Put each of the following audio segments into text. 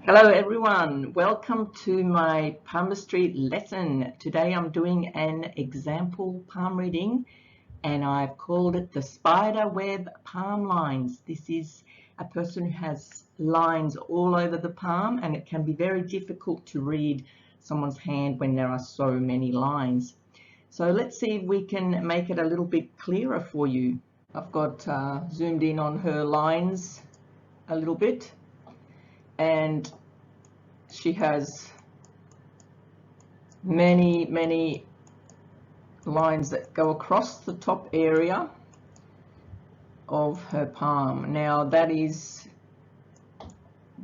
Hello everyone, welcome to my palmistry lesson. Today I'm doing an example palm reading and I've called it the spider web palm lines. This is a person who has lines all over the palm, and it can be very difficult to read someone's hand when there are so many lines. So let's see if we can make it a little bit clearer for you. I've got zoomed in on her lines a little bit, and she has many lines that go across the top area of her palm. Now that is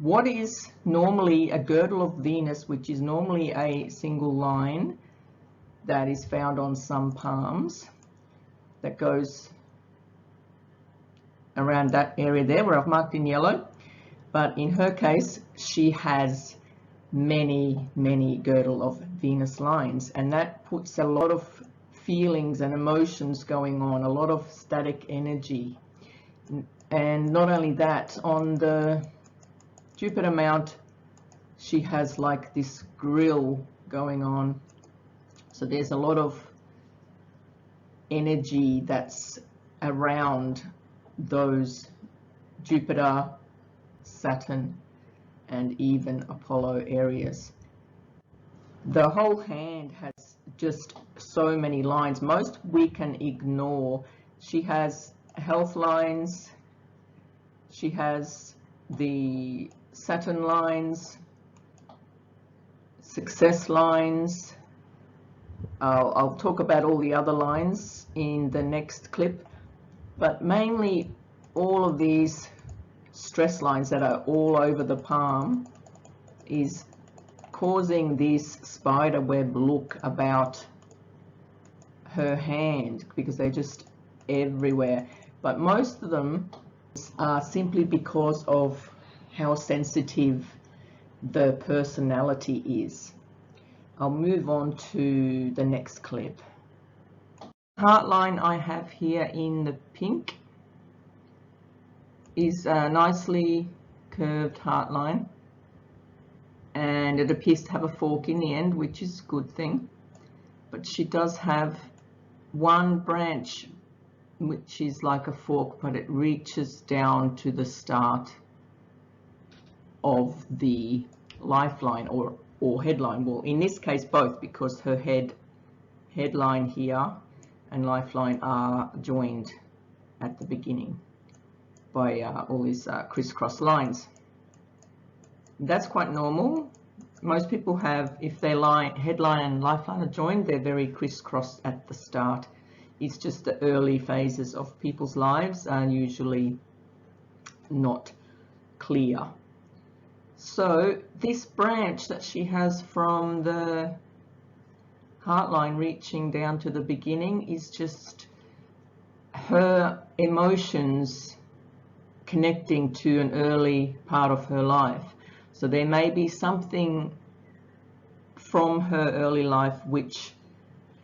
what is normally a girdle of Venus, which is normally a single line that is found on some palms that goes around that area there where I've marked in yellow. But in her case, she has many Girdle of Venus lines, and that puts a lot of feelings and emotions going on, a lot of static energy. And not only that, on the Jupiter mount, she has like this grill going on. So there's a lot of energy that's around those Jupiter, Saturn, and even Apollo areas. The whole hand has just so many lines. Most we can ignore. She has health lines, she has the Saturn lines, success lines. I'll talk about all the other lines in the next clip, but mainly all of these stress lines that are all over the palm is causing this spider web look about her hand, because they're just everywhere. But most of them are simply because of how sensitive the personality is. I'll move on to the next clip. Heart line I have here in the pink is a nicely curved heart line, and it appears to have a fork in the end, which is a good thing. But she does have one branch which is like a fork, but it reaches down to the start of the lifeline or headline. Well, in this case both, because her headline here and lifeline are joined at the beginning by all these crisscross lines. That's quite normal. Most people have, if their headline and lifeline are joined, they're very crisscrossed at the start. It's just the early phases of people's lives are usually not clear. So this branch that she has from the heart line reaching down to the beginning is just her emotions connecting to an early part of her life. So there may be something from her early life which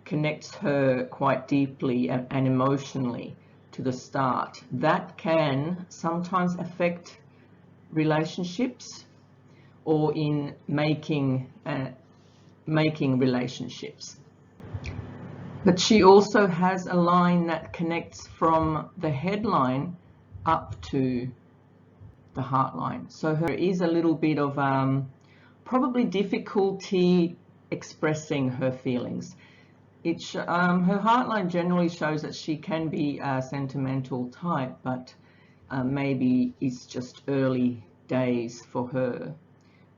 connects her quite deeply and emotionally to the start. That can sometimes affect relationships or in making relationships. But she also has a line that connects from the headline up to the heart line. So there is a little bit of probably difficulty expressing her feelings. Her heart line generally shows that she can be a sentimental type, but maybe it's just early days for her,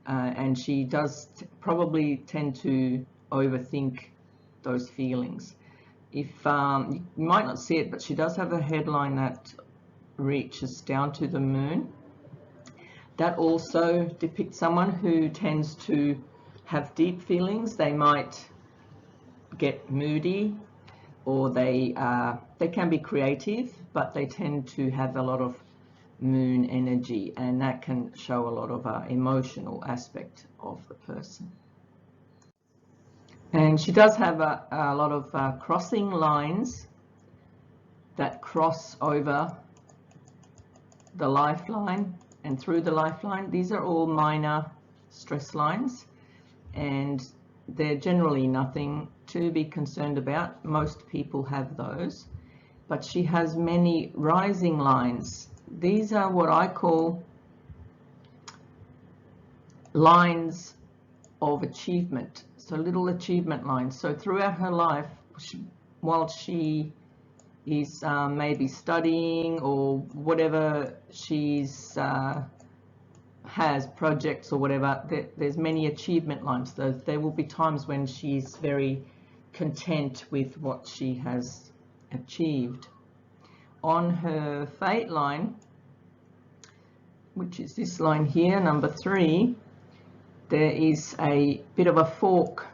and she does probably tend to overthink those feelings. If you might not see it, but she does have a headline that reaches down to the moon. That also depicts someone who tends to have deep feelings. They might get moody, or they can be creative, but they tend to have a lot of moon energy, and that can show a lot of emotional aspect of the person. And she does have a lot of crossing lines that cross over the lifeline and through the lifeline. These are all minor stress lines, and they're generally nothing to be concerned about. Most people have those, but she has many rising lines. These are what I call lines of achievement, so little achievement lines. So throughout her life, while she is maybe studying or whatever she's has projects or whatever, there's many achievement lines. There will be times when she's very content with what she has achieved. On her fate line, which is this line here, number 3, there is a bit of a fork.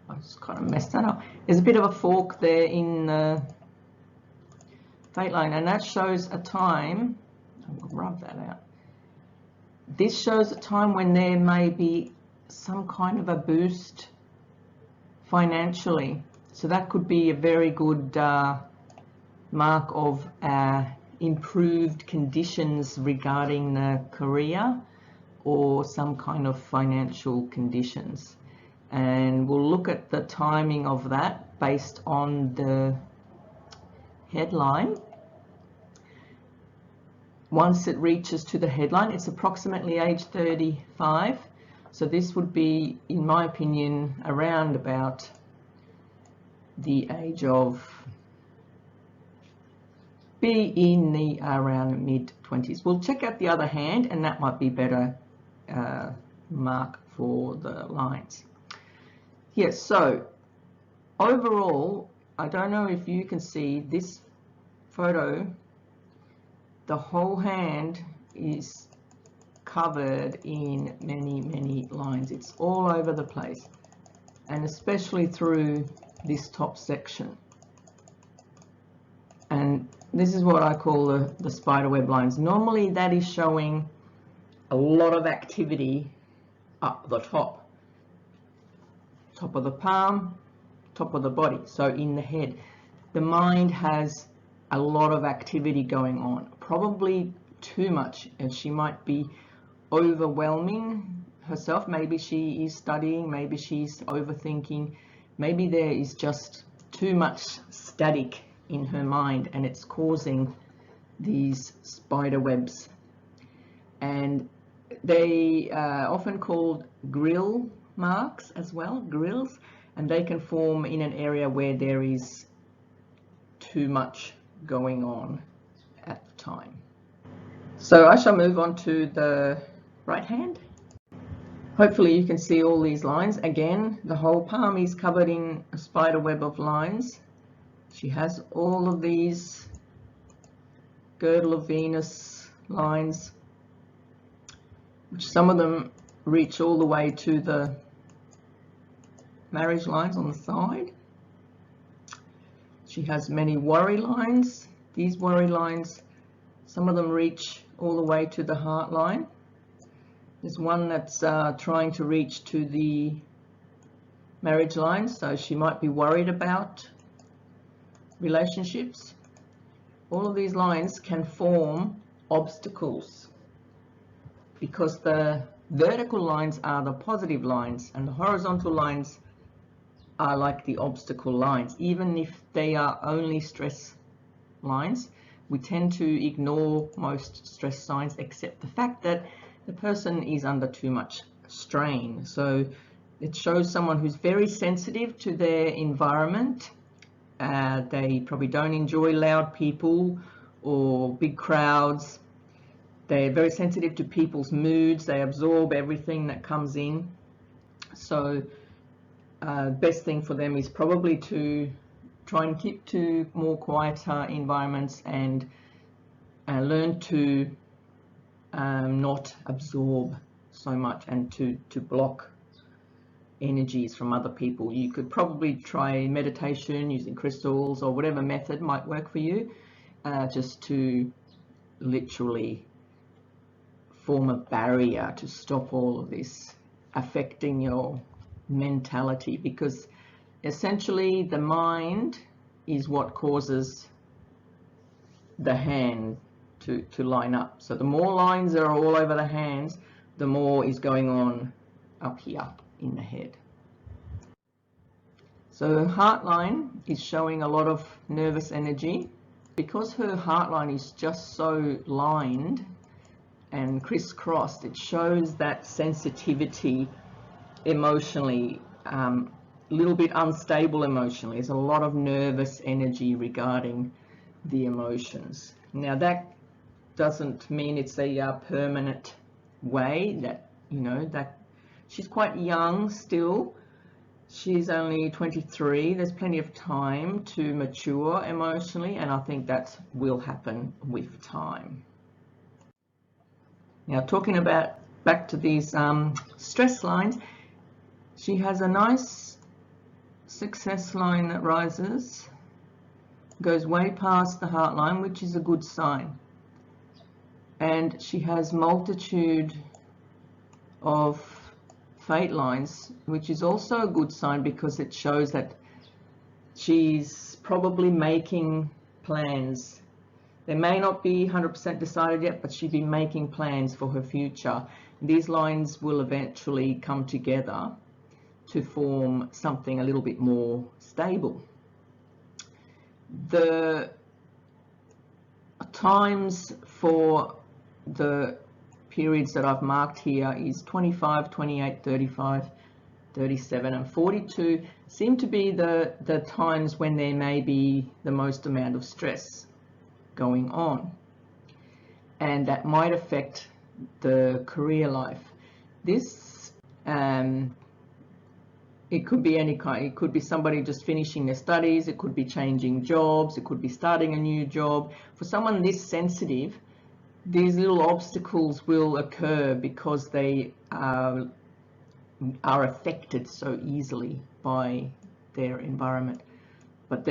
I just kind of messed that up. There's a bit of a fork there in the fate line, and that shows a time. I'll rub that out. This shows a time when there may be some kind of a boost financially. So that could be a very good mark of improved conditions regarding the career or some kind of financial conditions. And we'll look at the timing of that based on the headline. Once it reaches to the headline, it's approximately age 35. So this would be, in my opinion, around about the age of, be in the around mid-20s. We'll check out the other hand, and that might be better mark for the lines. Yes, so overall, I don't know if you can see this photo, the whole hand is covered in many, many lines. It's all over the place, and especially through this top section. And this is what I call the spiderweb lines. Normally that is showing a lot of activity up the top of the palm, top of the body, so in the head. The mind has a lot of activity going on, probably too much, and she might be overwhelming herself. Maybe she is studying, maybe she's overthinking, maybe there is just too much static in her mind, and it's causing these spider webs. And they are often called grill marks as well, grills, and they can form in an area where there is too much going on at the time. So I shall move on to the right hand. Hopefully you can see all these lines. Again, the whole palm is covered in a spider web of lines. She has all of these Girdle of Venus lines, which some of them reach all the way to the marriage lines on the side. She has many worry lines. These worry lines, some of them reach all the way to the heart line. There's one that's trying to reach to the marriage line, so she might be worried about relationships. All of these lines can form obstacles because the vertical lines are the positive lines and the horizontal lines are like the obstacle lines. Even if they are only stress lines, we tend to ignore most stress signs except the fact that the person is under too much strain. So it shows someone who's very sensitive to their environment. They probably don't enjoy loud people or big crowds. They're very sensitive to people's moods. They absorb everything that comes in. So best thing for them is probably to try and keep to more quieter environments and learn to not absorb so much and to block energies from other people. You could probably try meditation using crystals or whatever method might work for you, just to literally form a barrier to stop all of this affecting your mentality, because essentially the mind is what causes the hand to line up. So the more lines are all over the hands, the more is going on up here in the head. So her heart line is showing a lot of nervous energy. Because her heart line is just so lined and crisscrossed, it shows that sensitivity emotionally, a little bit unstable emotionally. There's a lot of nervous energy regarding the emotions. Now that doesn't mean it's a permanent way, that, you know, that she's quite young still. She's only 23. There's plenty of time to mature emotionally, and I think that will happen with time. Now, talking about back to these stress lines, she has a nice success line that rises, goes way past the heart line, which is a good sign. And she has multitude of fate lines, which is also a good sign, because it shows that she's probably making plans. They may not be 100% decided yet, but she'll be making plans for her future. These lines will eventually come together to form something a little bit more stable. The times for the periods that I've marked here is 25, 28, 35, 37 and 42 seem to be the times when there may be the most amount of stress going on, and that might affect the career life. This it could be any kind. It could be somebody just finishing their studies, it could be changing jobs, it could be starting a new job. For someone this sensitive, these little obstacles will occur because they are affected so easily by their environment. But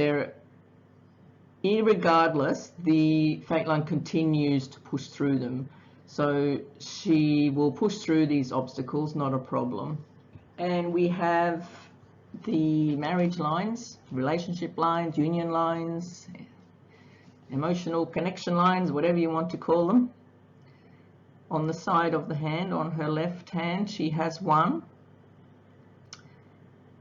irregardless, the fate line continues to push through them. So she will push through these obstacles, not a problem. And we have the marriage lines, relationship lines, union lines, emotional connection lines, whatever you want to call them. On the side of the hand, on her left hand, she has one,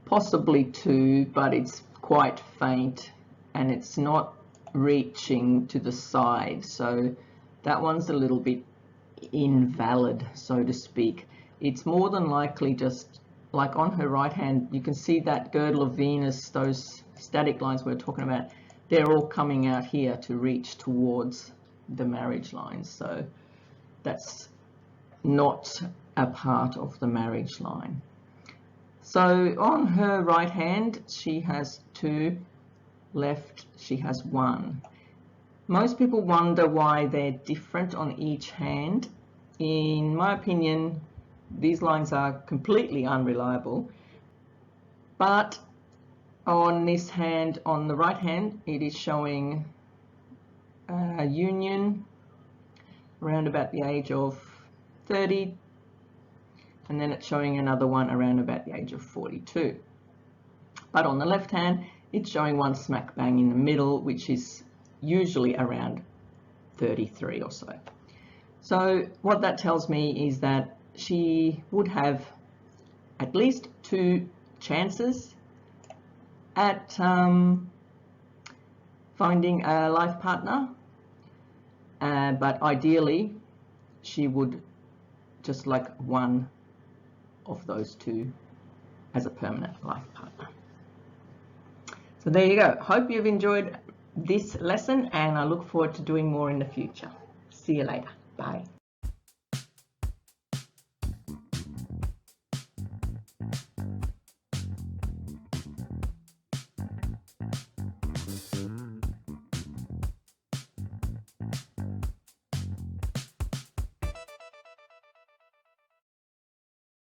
possibly two, but it's quite faint and it's not reaching to the side. So that one's a little bit invalid, so to speak. It's more than likely just like on her right hand, you can see that Girdle of Venus, those static lines we're talking about, they're all coming out here to reach towards the marriage line. So that's not a part of the marriage line. So on her right hand, she has two, left, she has one. Most people wonder why they're different on each hand. In my opinion, these lines are completely unreliable, but on this hand, on the right hand, it is showing a union around about the age of 30, and then it's showing another one around about the age of 42. But on the left hand, it's showing one smack bang in the middle, which is usually around 33 or so. So what that tells me is that she would have at least two chances at finding a life partner, but ideally she would just like one of those two as a permanent life partner. So there you go. Hope you've enjoyed this lesson, and I look forward to doing more in the future. See you later. Bye.